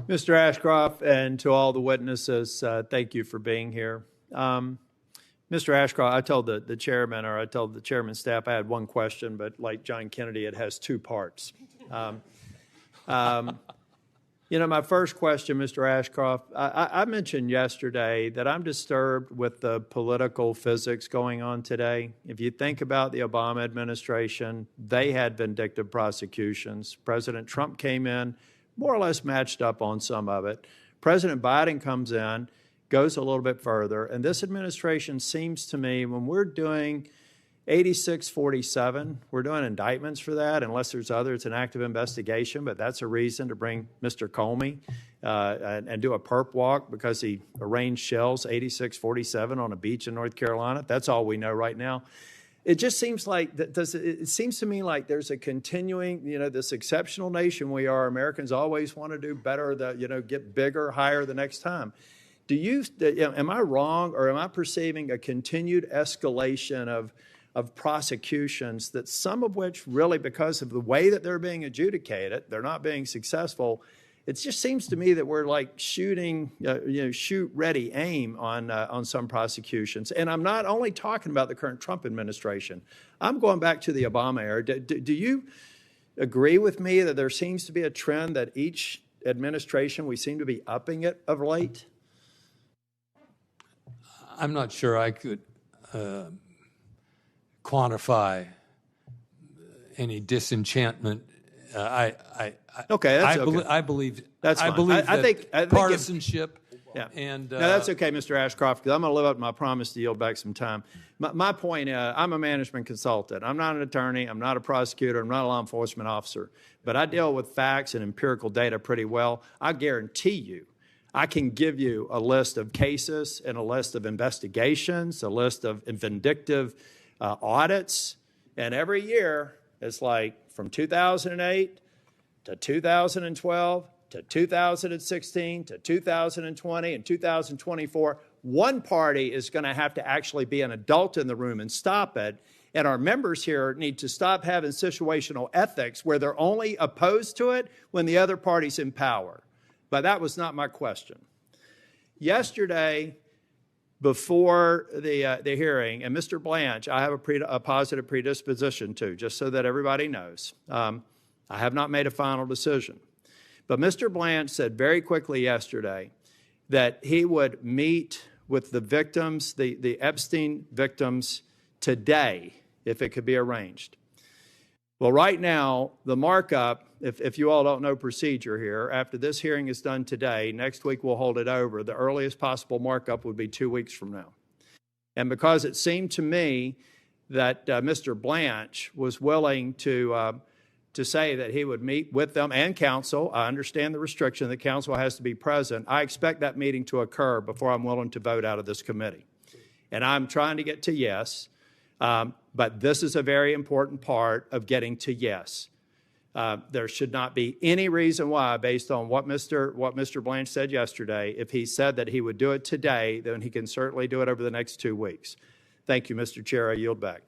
Mr. Ashcroft, and to all the witnesses, thank you for being here. Mr. Ashcroft, I told the chairman, or I told the chairman's staff I had one question, but like John Kennedy, it has two parts. My first question, Mr. Ashcroft, I mentioned yesterday that I'm disturbed with the political physics going on today. If you think about the Obama administration, they had vindictive prosecutions. President Trump came in, more or less matched up on some of it. President Biden comes in, goes a little bit further, and this administration seems to me, when we're doing 8647, we're doing indictments for that, unless there's other, it's an active investigation, but that's a reason to bring Mr. Comey and do a perp walk because he arranged shells 8647 on a beach in North Carolina. That's all we know right now. It just seems like, it seems to me like there's a continuing, this exceptional nation we are. Americans always want to do better, get bigger, higher the next time. Am I wrong, or am I perceiving a continued escalation of prosecutions, that some of which really, because of the way that they're being adjudicated, they're not being successful? It just seems to me that we're like shooting, shoot, ready, aim on some prosecutions. And I'm not only talking about the current Trump administration. I'm going back to the Obama era. Do you agree with me that there seems to be a trend that each administration, we seem to be upping it of late? I'm not sure I could quantify any disenchantment. Okay, that's okay. I believe that's fine. I believe that I think partisanship. Yeah. And no, that's okay, Mr. Ashcroft, because I'm going to live up to my promise to yield back some time. My point, I'm a management consultant. I'm not an attorney. I'm not a prosecutor. I'm not a law enforcement officer. But I deal with facts and empirical data pretty well. I guarantee you, I can give you a list of cases and a list of investigations, a list of vindictive audits. And every year, it's like from 2008 to 2012 to 2016 to 2020 and 2024, one party is going to have to actually be an adult in the room and stop it. And our members here need to stop having situational ethics where they're only opposed to it when the other party's in power. But that was not my question. Yesterday, before the hearing, and Mr. Blanche, I have a positive predisposition to, just so that everybody knows. I have not made a final decision. But Mr. Blanche said very quickly yesterday that he would meet with the victims, the Epstein victims, today, if it could be arranged. Well, right now, the markup, if you all don't know procedure here, after this hearing is done today, next week we'll hold it over. The earliest possible markup would be 2 weeks from now. And because it seemed to me that Mr. Blanche was willing to say that he would meet with them and counsel, I understand the restriction that counsel has to be present. I expect that meeting to occur before I'm willing to vote out of this committee. And I'm trying to get to yes. But this is a very important part of getting to yes. There should not be any reason why, based on what Mr. Blanche said yesterday, if he said that he would do it today, then he can certainly do it over the next 2 weeks. Thank you, Mr. Chair. I yield back.